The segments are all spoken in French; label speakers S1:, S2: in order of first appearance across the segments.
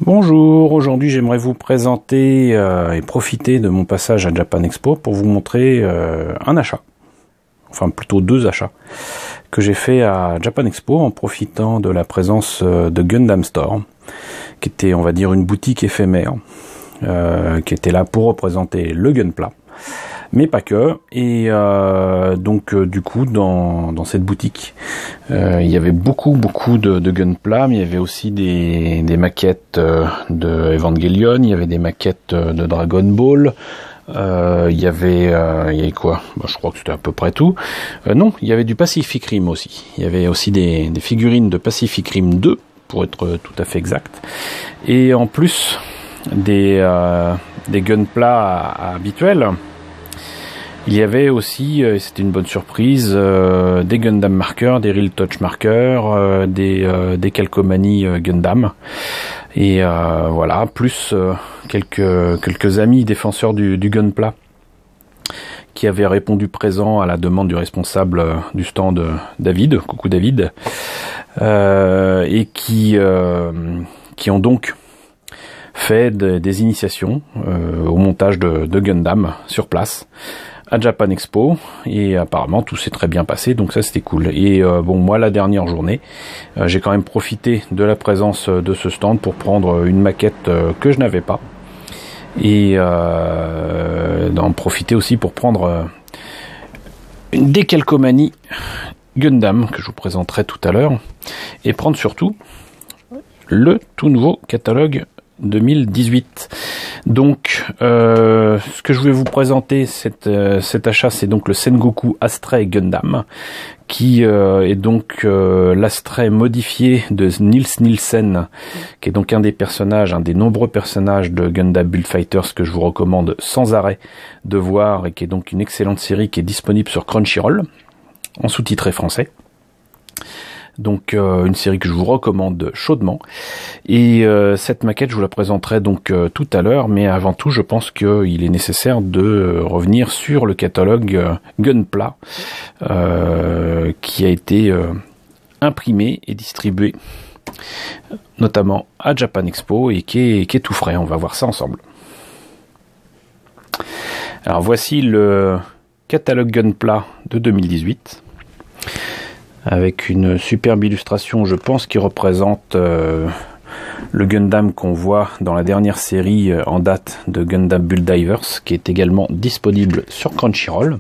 S1: Bonjour, aujourd'hui j'aimerais vous présenter et profiter de mon passage à Japan Expo pour vous montrer un achat, enfin plutôt deux achats, que j'ai fait à Japan Expo en profitant de la présence de Gundam Store, qui était on va dire une boutique éphémère, qui était là pour représenter le Gunpla, mais pas que, et donc du coup dans cette boutique il y avait beaucoup de Gunpla, mais il y avait aussi des maquettes de Evangelion, il y avait des maquettes de Dragon Ball, il y avait quoi, je crois que c'était à peu près tout. Non, il y avait du Pacific Rim aussi, il y avait aussi des figurines de Pacific Rim 2 pour être tout à fait exact, et en plus des Gunpla habituels. Il y avait aussi, et c'était une bonne surprise, des Gundam marqueurs, des Real Touch marqueurs, des Calcomanie Gundam, et voilà, plus quelques amis défenseurs du Gunpla qui avaient répondu présent à la demande du responsable du stand, David, coucou David, et qui ont donc fait des initiations au montage de Gundam sur place à Japan Expo, et apparemment tout s'est très bien passé, donc ça c'était cool. Et bon, moi la dernière journée j'ai quand même profité de la présence de ce stand pour prendre une maquette que je n'avais pas, et d'en profiter aussi pour prendre une Calcomanie Gundam que je vous présenterai tout à l'heure, et prendre surtout le tout nouveau catalogue 2018. Donc ce que je voulais vous présenter, cet achat, c'est donc le Sengoku Astray Gundam, qui est donc l'Astray modifié de Nils Nielsen, qui est donc un des nombreux personnages de Gundam Build Fighters que je vous recommande sans arrêt de voir, et qui est donc une excellente série qui est disponible sur Crunchyroll en sous-titré français. Donc une série que je vous recommande chaudement, et cette maquette je vous la présenterai donc tout à l'heure, mais avant tout je pense qu'il est nécessaire de revenir sur le catalogue Gunpla qui a été imprimé et distribué notamment à Japan Expo, et qui est tout frais. On va voir ça ensemble. Alors voici le catalogue Gunpla de 2018, avec une superbe illustration, je pense, qui représente le Gundam qu'on voit dans la dernière série en date de Gundam Build Divers, qui est également disponible sur Crunchyroll.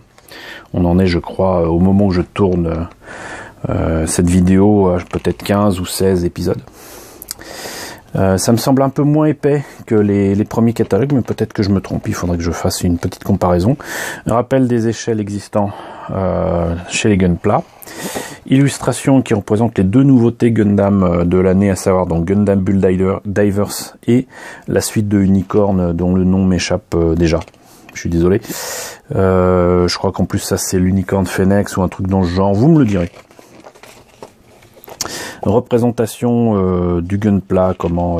S1: On en est, je crois, au moment où je tourne cette vidéo, peut-être 15 ou 16 épisodes. Ça me semble un peu moins épais que les premiers catalogues, mais peut-être que je me trompe, il faudrait que je fasse une petite comparaison. Un rappel des échelles existants chez les Gunpla. Illustration qui représente les deux nouveautés Gundam de l'année, à savoir donc Gundam Build Divers et la suite de Unicorn dont le nom m'échappe déjà. Je suis désolé. Je crois qu'en plus ça c'est l'Unicorn Phoenix ou un truc dans ce genre, vous me le direz. Représentation du Gunpla, comment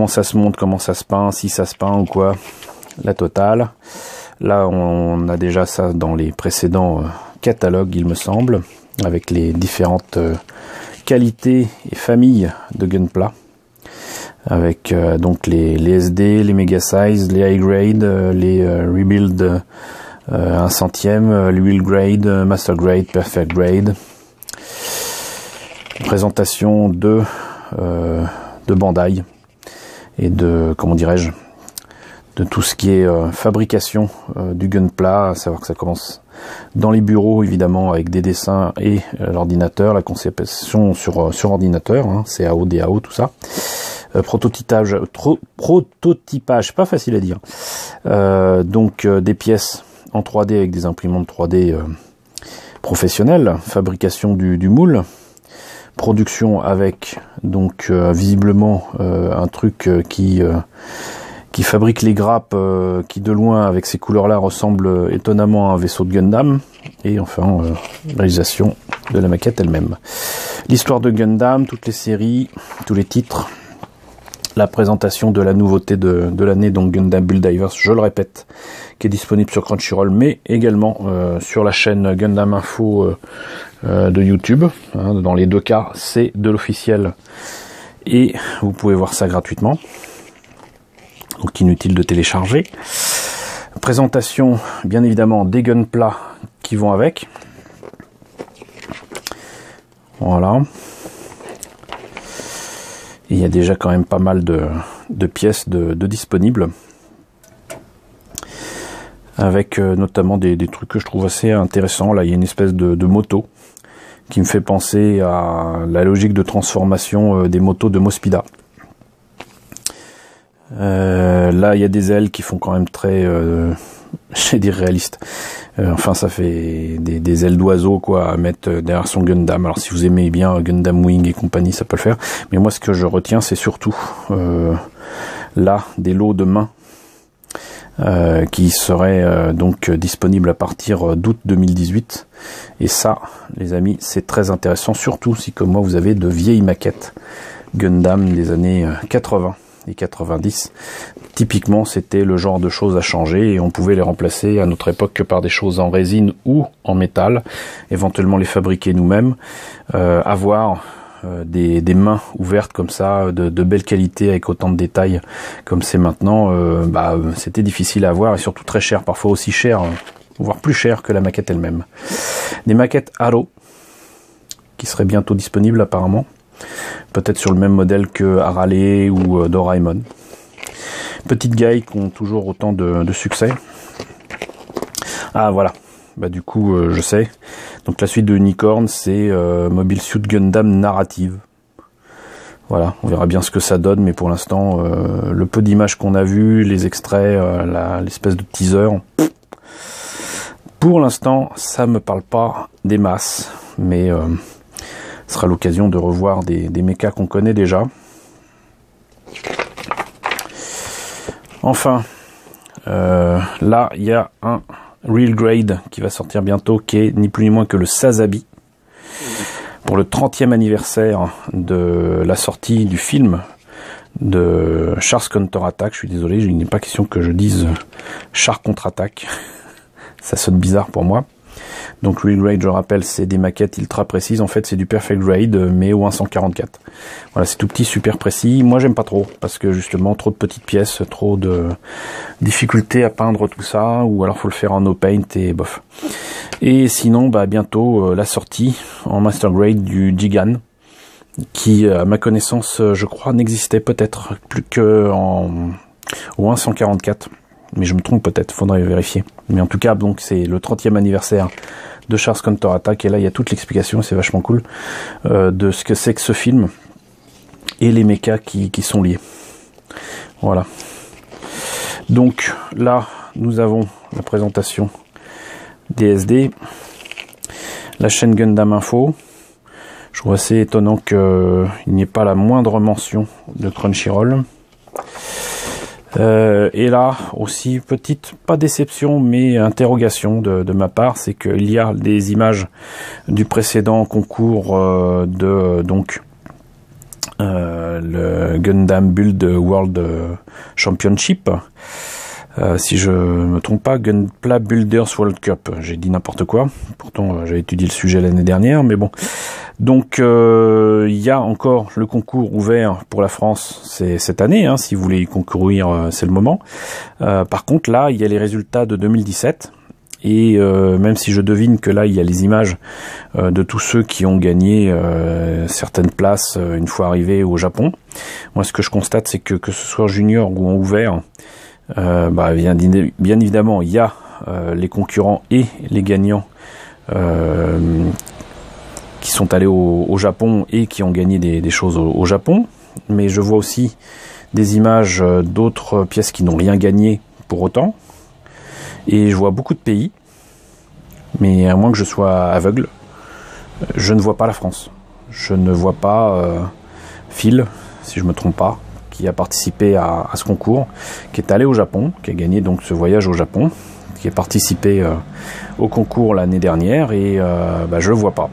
S1: ça se monte, comment ça se peint, si ça se peint ou quoi, la totale. Là on a déjà ça dans les précédents catalogues, il me semble, avec les différentes qualités et familles de Gunpla, avec donc les SD, les Mega Size, les High Grade, les Rebuild 1/100, les Wheel Grade, Master Grade, Perfect Grade. Présentation de Bandai et de, comment dirais-je, de tout ce qui est fabrication du Gunpla, à savoir que ça commence dans les bureaux évidemment avec des dessins et l'ordinateur, la conception sur ordinateur, hein, CAO, DAO, tout ça. Prototypage, pas facile à dire. Donc des pièces en 3D avec des imprimantes 3D professionnelles, fabrication du moule. Production avec donc visiblement un truc qui fabrique les grappes, qui de loin avec ces couleurs là ressemble étonnamment à un vaisseau de Gundam, et enfin réalisation de la maquette elle-même. L'histoire de Gundam, toutes les séries, tous les titres, la présentation de la nouveauté de l'année, donc Gundam Build Divers, je le répète, qui est disponible sur Crunchyroll, mais également sur la chaîne Gundam Info de YouTube. Dans les deux cas, c'est de l'officiel Et vous pouvez voir ça gratuitement. Donc inutile de télécharger. Présentation, bien évidemment, des gunpla qui vont avec. Voilà. Et il y a déjà quand même pas mal de pièces de disponibles. Avec notamment des trucs que je trouve assez intéressants. Là, il y a une espèce de moto qui me fait penser à la logique de transformation des motos de Mospida. Là, il y a des ailes qui font quand même très, j'ai dit réaliste. Enfin, ça fait des ailes d'oiseau quoi à mettre derrière son Gundam. Alors, si vous aimez bien Gundam Wing et compagnie, ça peut le faire. Mais moi, ce que je retiens, c'est surtout là des lots de mains qui seraient donc disponibles à partir d'août 2018. Et ça, les amis, c'est très intéressant, surtout si comme moi vous avez de vieilles maquettes Gundam des années 80 et 90. Typiquement, c'était le genre de choses à changer et on pouvait les remplacer à notre époque que par des choses en résine ou en métal, éventuellement les fabriquer nous-mêmes, avoir des mains ouvertes comme ça, de belle qualité avec autant de détails comme c'est maintenant, c'était difficile à avoir et surtout très cher, parfois aussi cher, voire plus cher que la maquette elle-même. Des maquettes Arrow qui seraient bientôt disponibles apparemment, peut-être sur le même modèle que Harale ou Doraemon. Petites gailles qui ont toujours autant de succès. Ah voilà, bah du coup je sais. Donc la suite de Unicorn, c'est Mobile Suit Gundam Narrative. Voilà, on verra bien ce que ça donne, mais pour l'instant, le peu d'images qu'on a vues, les extraits, l'espèce de teaser, pour l'instant, ça me parle pas des masses, mais ce sera l'occasion de revoir des mechas qu'on connaît déjà. Enfin, là, il y a un Real Grade qui va sortir bientôt, qui est ni plus ni moins que le Sazabi, pour le 30e anniversaire de la sortie du film de Char Contre-Attaque. Je suis désolé, il n'est pas question que je dise Char Contre-Attaque. Ça sonne bizarre pour moi. Donc Real Grade, je rappelle, c'est des maquettes ultra précises. En fait, c'est du Perfect Grade, mais au 144. Voilà, c'est tout petit, super précis. Moi, j'aime pas trop, parce que justement, trop de petites pièces, trop de difficultés à peindre tout ça, ou alors faut le faire en no paint et bof. Et sinon, bientôt, la sortie en Master Grade du Gigan, qui, à ma connaissance, je crois, n'existait peut-être plus que au 144. Mais je me trompe peut-être, faudrait vérifier. Mais en tout cas, donc c'est le 30e anniversaire de Char Contre-Attaque, et là il y a toute l'explication, c'est vachement cool, de ce que c'est que ce film, et les mechas qui sont liés. Voilà. Donc là, nous avons la présentation DSD, la chaîne Gundam Info. Je trouve assez étonnant qu'il n'y ait pas la moindre mention de Crunchyroll. Et là aussi, petite, pas déception, mais interrogation de ma part, c'est qu'il y a des images du précédent concours le Gundam Build World Championship. Si je me trompe pas, Gunpla Builders World Cup. J'ai dit n'importe quoi. Pourtant, j'avais étudié le sujet l'année dernière, mais bon. Donc, il y a encore le concours ouvert pour la France, c'est cette année. Hein, si vous voulez y concourir, c'est le moment. Par contre, là, il y a les résultats de 2017. Et même si je devine que là, il y a les images de tous ceux qui ont gagné certaines places une fois arrivés au Japon. Moi, ce que je constate, c'est que ce soit junior ou en ouvert, bien évidemment, il y a les concurrents et les gagnants qui sont allés au Japon et qui ont gagné des choses au Japon. Mais je vois aussi des images d'autres pièces qui n'ont rien gagné pour autant. Et je vois beaucoup de pays, mais à moins que je sois aveugle, je ne vois pas la France. Je ne vois pas Phil, si je me trompe pas, qui a participé à ce concours, qui est allé au Japon, qui a gagné donc ce voyage au Japon, qui a participé au concours l'année dernière, et je le vois pas.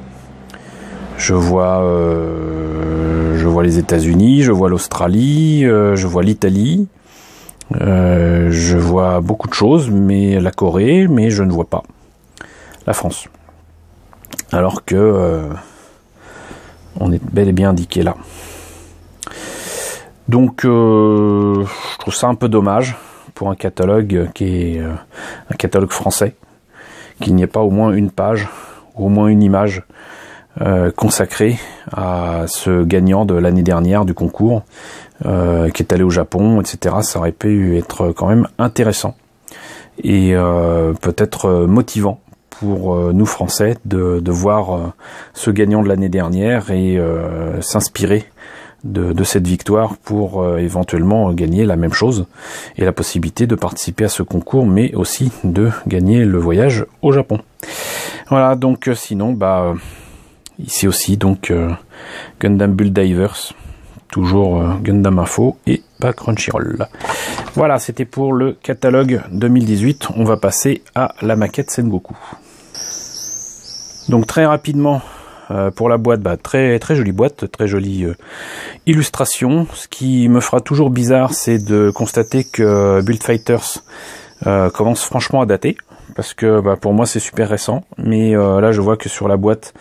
S1: Je vois les États-Unis, je vois l'Australie, je vois l'Italie, je vois beaucoup de choses, mais la Corée, mais je ne vois pas la France. Alors que on est bel et bien indiqué là. Donc je trouve ça un peu dommage pour un catalogue qui est un catalogue français, qu'il n'y ait pas au moins une page, ou au moins une image consacrée à ce gagnant de l'année dernière du concours, qui est allé au Japon, etc. Ça aurait pu être quand même intéressant et peut-être motivant pour nous Français de voir ce gagnant de l'année dernière et s'inspirer de cette victoire pour éventuellement gagner la même chose et la possibilité de participer à ce concours, mais aussi de gagner le voyage au Japon. Voilà, donc sinon, ici aussi, donc Gundam Build Divers, toujours Gundam Info et Crunchyroll. Voilà, c'était pour le catalogue 2018. On va passer à la maquette Sengoku. Donc très rapidement, pour la boîte, très jolie boîte, très jolie illustration. Ce qui me fera toujours bizarre, c'est de constater que Build Fighters commence franchement à dater, parce que pour moi c'est super récent, mais là je vois que sur la boîte,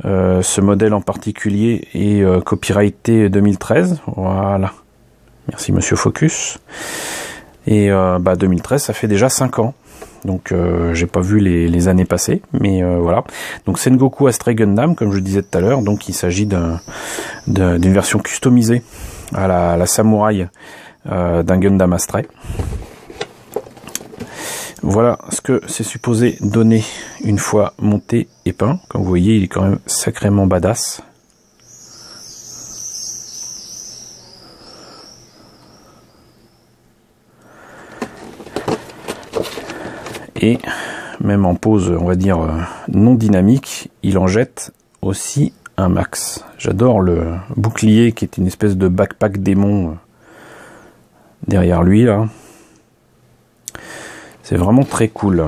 S1: ce modèle en particulier est copyrighté 2013. Voilà, merci Monsieur Focus. Et 2013, ça fait déjà 5 ans. Donc j'ai pas vu les années passées, mais voilà. Donc Sengoku Astray Gundam, comme je disais tout à l'heure, donc il s'agit d'une version customisée à la samouraï d'un Gundam Astray. Voilà ce que c'est supposé donner une fois monté et peint. Comme vous voyez, il est quand même sacrément badass. Et même en pose, on va dire, non dynamique, il en jette aussi un max. J'adore le bouclier qui est une espèce de backpack démon derrière lui, là. C'est vraiment très cool.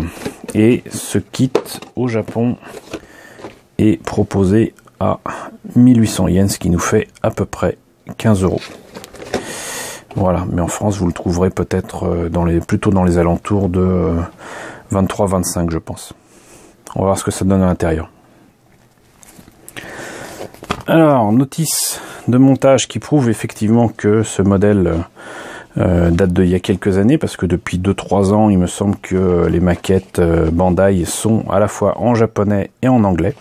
S1: Et ce kit au Japon est proposé à 1800 yens, ce qui nous fait à peu près 15 €. Voilà, mais en France, vous le trouverez peut-être plutôt dans les alentours de 23-25, je pense. On va voir ce que ça donne à l'intérieur. Alors, notice de montage qui prouve effectivement que ce modèle date d'il y a quelques années, parce que depuis 2-3 ans, il me semble que les maquettes Bandai sont à la fois en japonais et en anglais.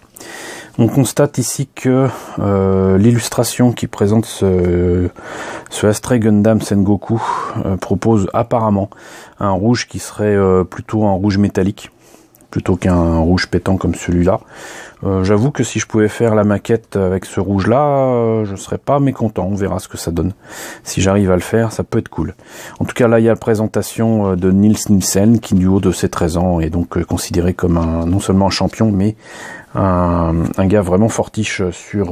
S1: On constate ici que l'illustration qui présente ce Astray Gundam Sengoku propose apparemment un rouge qui serait plutôt un rouge métallique, plutôt qu'un rouge pétant comme celui-là. J'avoue que si je pouvais faire la maquette avec ce rouge-là, je serais pas mécontent. On verra ce que ça donne. Si j'arrive à le faire, ça peut être cool. En tout cas, là, il y a la présentation de Nils Nielsen, qui du haut de ses 13 ans est donc considéré comme non seulement un champion, mais un gars vraiment fortiche sur,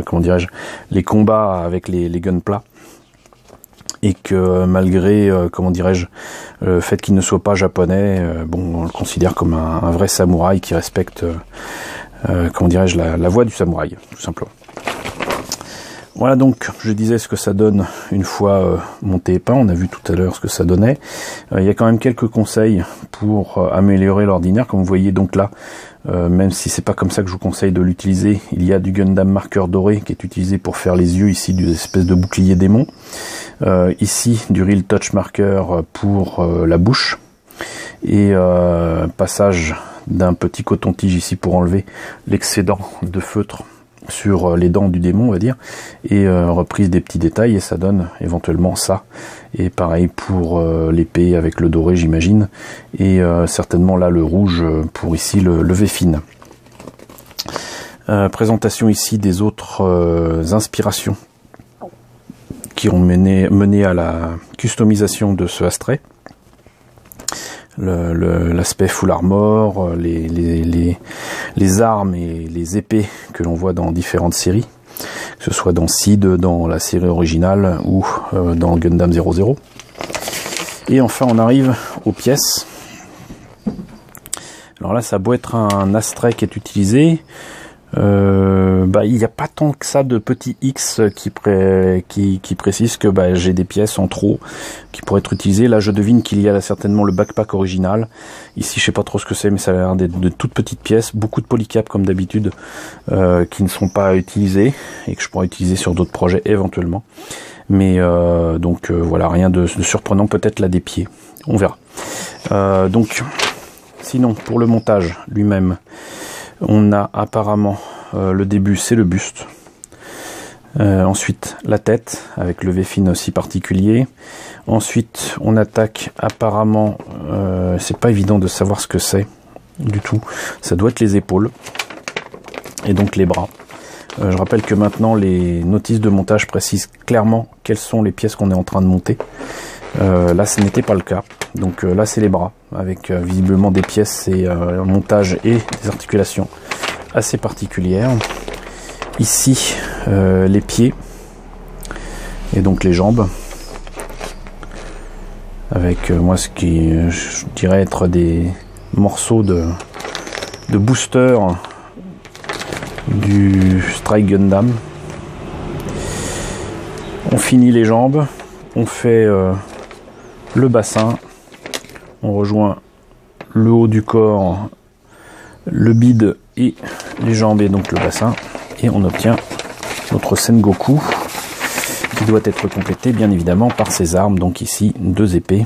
S1: comment dirais-je, les combats avec les guns plats. Et que malgré, comment dirais-je, le fait qu'il ne soit pas japonais, on le considère comme un vrai samouraï qui respecte, comment dirais-je, la voie du samouraï, tout simplement. Voilà, donc je disais ce que ça donne une fois monté et peint. On a vu tout à l'heure ce que ça donnait. Il y a quand même quelques conseils pour améliorer l'ordinaire. Comme vous voyez donc là, même si c'est pas comme ça que je vous conseille de l'utiliser, il y a du Gundam marqueur doré qui est utilisé pour faire les yeux, ici des espèces de bouclier démon. Ici du Real Touch marqueur pour la bouche. Et passage d'un petit coton-tige ici pour enlever l'excédent de feutre sur les dents du démon, on va dire, et reprise des petits détails, et ça donne éventuellement ça. Et pareil pour l'épée avec le doré, j'imagine, et certainement là le rouge pour ici le V-Fine. Présentation ici des autres inspirations qui ont mené à la customisation de ce Astray. L'aspect full armor, les armes et les épées que l'on voit dans différentes séries, que ce soit dans Seed, dans la série originale ou dans Gundam 00. Et enfin on arrive aux pièces. Alors là ça a beau être un Astray qui est utilisé, il n'y a pas tant que ça de petits X qui précisent que j'ai des pièces en trop qui pourraient être utilisées. Là je devine qu'il y a certainement le backpack original. Ici je sais pas trop ce que c'est, mais ça a l'air d'être de toutes petites pièces, beaucoup de polycap comme d'habitude, qui ne sont pas utilisées et que je pourrais utiliser sur d'autres projets éventuellement. Mais donc voilà, rien de surprenant, peut-être là des pieds, on verra. Donc sinon pour le montage lui-même, on a apparemment le début, c'est le buste. Ensuite la tête avec le V-fin aussi particulier. Ensuite on attaque apparemment, c'est pas évident de savoir ce que c'est du tout, ça doit être les épaules et donc les bras. Je rappelle que maintenant les notices de montage précisent clairement quelles sont les pièces qu'on est en train de monter. Là ce n'était pas le cas, donc là c'est les bras avec visiblement des pièces et un montage et des articulations assez particulières. Ici les pieds et donc les jambes avec moi ce qui je dirais être des morceaux de booster du Strike Gundam. On finit les jambes, on fait le bassin, on rejoint le haut du corps, le bide et les jambes et donc le bassin, et on obtient notre Sengoku qui doit être complété bien évidemment par ses armes, donc ici 2 épées,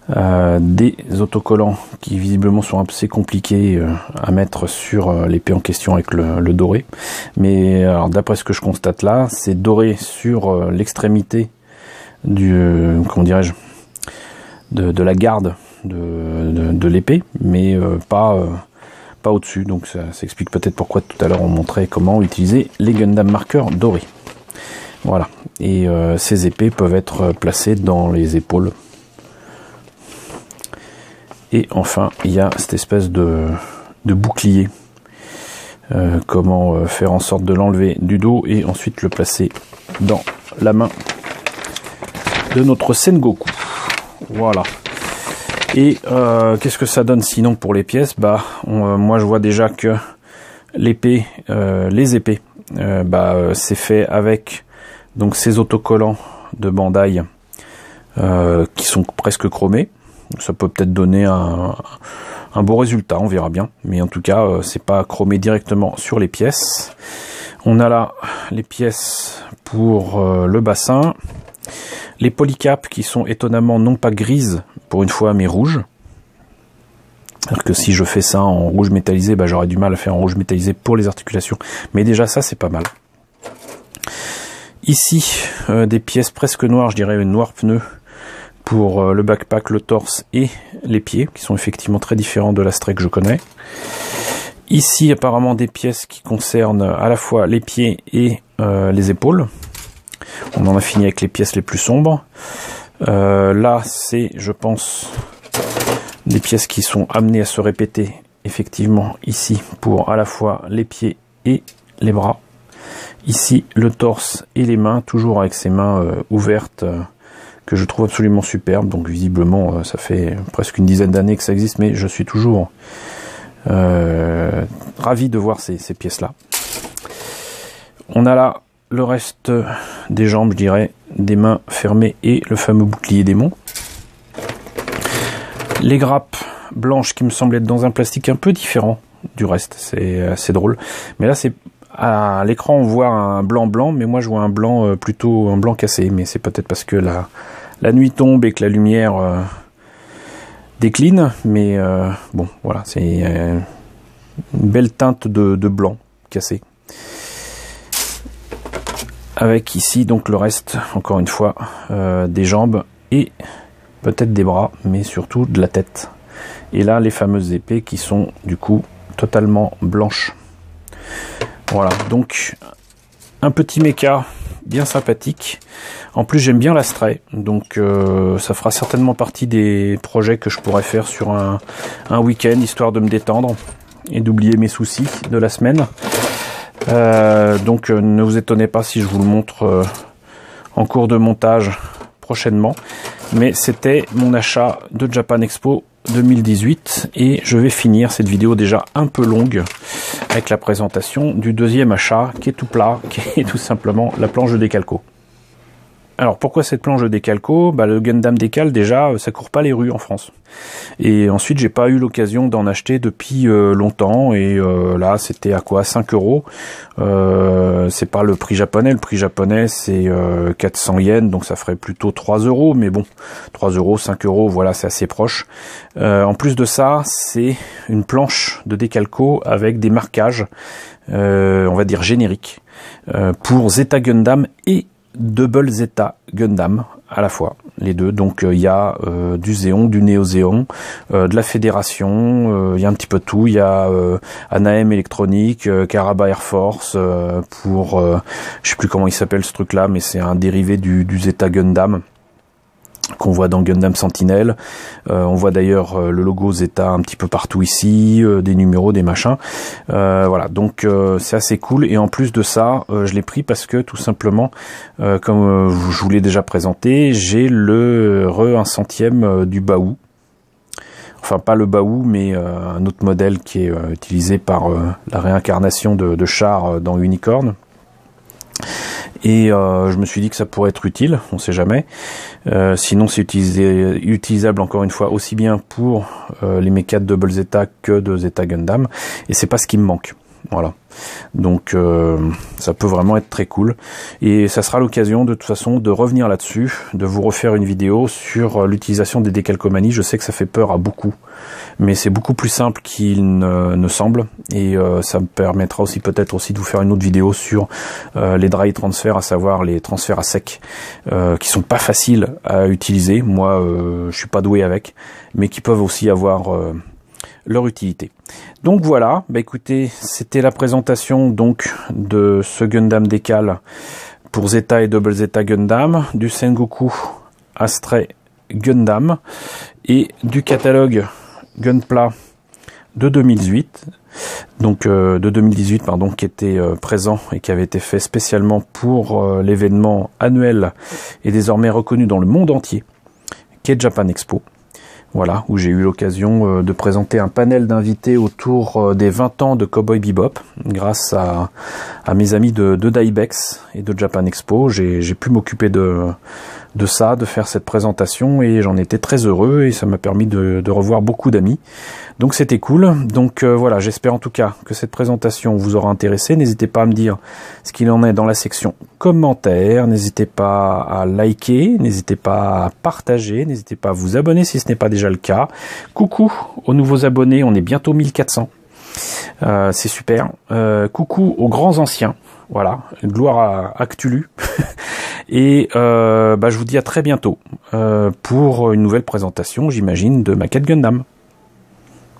S1: des autocollants qui visiblement sont assez compliqués à mettre sur l'épée en question avec le doré, mais d'après ce que je constate là, c'est doré sur l'extrémité du comment dirais-je de la garde de l'épée, mais pas au-dessus, donc ça s'explique peut-être pourquoi tout à l'heure on montrait comment utiliser les Gundam marqueurs dorés. Voilà, et ces épées peuvent être placées dans les épaules. Et enfin, il y a cette espèce de bouclier. Comment faire en sorte de l'enlever du dos et ensuite le placer dans la main de notre Sengoku. Voilà. Et qu'est-ce que ça donne sinon pour les pièces? Moi je vois déjà que l'épée, les épées, c'est fait avec donc ces autocollants de Bandai qui sont presque chromés. Ça peut peut-être donner un beau résultat, on verra bien. Mais en tout cas, c'est pas chromé directement sur les pièces. On a là les pièces pour le bassin. Les polycaps qui sont étonnamment non pas grises pour une fois, mais rouges. Alors que si je fais ça en rouge métallisé, j'aurais du mal à faire en rouge métallisé pour les articulations. Mais déjà ça, c'est pas mal. Ici, des pièces presque noires, je dirais une noire pneu, pour le backpack, le torse et les pieds, qui sont effectivement très différents de la Stray que je connais. Ici, apparemment, des pièces qui concernent à la fois les pieds et les épaules. On en a fini avec les pièces les plus sombres. Là, c'est, je pense, des pièces qui sont amenées à se répéter, effectivement, ici, pour à la fois les pieds et les bras. Ici, le torse et les mains, toujours avec ces mains ouvertes, que je trouve absolument superbe. Donc visiblement ça fait presque une dizaine d'années que ça existe, mais je suis toujours ravi de voir ces pièces là. On a là le reste des jambes, je dirais, des mains fermées et le fameux bouclier démon. Les grappes blanches qui me semblent être dans un plastique un peu différent du reste, c'est assez drôle, mais là c'est à l'écran on voit un blanc, mais moi je vois un blanc plutôt un blanc cassé, mais c'est peut-être parce que la nuit tombe et que la lumière décline, mais bon voilà, c'est une belle teinte de blanc cassé. Avec ici donc le reste, encore une fois, des jambes et peut-être des bras, mais surtout de la tête. Et là les fameuses épées qui sont du coup totalement blanches. Voilà, donc un petit mecha bien sympathique. En plus j'aime bien la Stray, donc ça fera certainement partie des projets que je pourrais faire sur un week-end, histoire de me détendre et d'oublier mes soucis de la semaine. Donc ne vous étonnez pas si je vous le montre en cours de montage prochainement. Mais c'était mon achat de Japan Expo 2018 et je vais finir cette vidéo déjà un peu longue avec la présentation du deuxième achat qui est tout plat, qui est tout simplement la planche de décalco. Alors pourquoi cette planche de décalco? Bah, le Gundam décal, déjà, ça court pas les rues en France. Et ensuite, j'ai pas eu l'occasion d'en acheter depuis longtemps. Et là, c'était à quoi? 5 euros. C'est pas le prix japonais. Le prix japonais, c'est 400 yens, donc ça ferait plutôt 3 euros. Mais bon, 3 euros, 5 euros, voilà, c'est assez proche. En plus de ça, c'est une planche de décalco avec des marquages, on va dire génériques, pour Zeta Gundam et Double Zeta Gundam à la fois, les deux. Donc il y a du Zéon, du Neo Zéon, de la Fédération, il y a un petit peu de tout. Il y a Anaheim Electronic, Karaba Air Force, pour je sais plus comment il s'appelle ce truc là, mais c'est un dérivé du Zeta Gundam qu'on voit dans Gundam Sentinel. On voit d'ailleurs le logo Zeta un petit peu partout ici, des numéros, des machins. Voilà, donc c'est assez cool. Et en plus de ça, je l'ai pris parce que tout simplement, comme je vous l'ai déjà présenté, j'ai le 1/100e du Baou. Enfin, pas le Baou, mais un autre modèle qui est utilisé par la réincarnation de Char dans Unicorn. Et je me suis dit que ça pourrait être utile, on sait jamais. Sinon c'est utilisable encore une fois aussi bien pour les mechas de Double Zeta que de Zeta Gundam. Et c'est pas ce qui me manque. Voilà. Donc ça peut vraiment être très cool. Et ça sera l'occasion de toute façon de revenir là-dessus, de vous refaire une vidéo sur l'utilisation des décalcomanies. Je sais que ça fait peur à beaucoup, mais c'est beaucoup plus simple qu'il ne semble. Et ça me permettra aussi peut-être aussi de vous faire une autre vidéo sur les dry transferts, à savoir les transferts à sec, qui sont pas faciles à utiliser. Moi, je suis pas doué avec, mais qui peuvent aussi avoir leur utilité. Donc voilà, bah écoutez, c'était la présentation donc de ce Gundam décal pour Zeta et Double Zeta Gundam, du Sengoku Astray Gundam et du catalogue Gunpla de 2018, donc de 2018 pardon, qui était présent et qui avait été fait spécialement pour l'événement annuel et désormais reconnu dans le monde entier qu'est Japan Expo. Voilà, où j'ai eu l'occasion de présenter un panel d'invités autour des 20 ans de Cowboy Bebop, grâce à mes amis de Daibex et de Japan Expo. J'ai pu m'occuper de ça, de faire cette présentation, et j'en étais très heureux, et ça m'a permis de revoir beaucoup d'amis. Donc c'était cool. Donc voilà, j'espère en tout cas que cette présentation vous aura intéressé. N'hésitez pas à me dire ce qu'il en est dans la section commentaires, n'hésitez pas à liker, n'hésitez pas à partager, n'hésitez pas à vous abonner si ce n'est pas déjà le cas. Coucou aux nouveaux abonnés, on est bientôt 1400. C'est super. Coucou aux grands anciens. Voilà, gloire à Cthulhu. Et je vous dis à très bientôt pour une nouvelle présentation, j'imagine, de ma quête Gundam.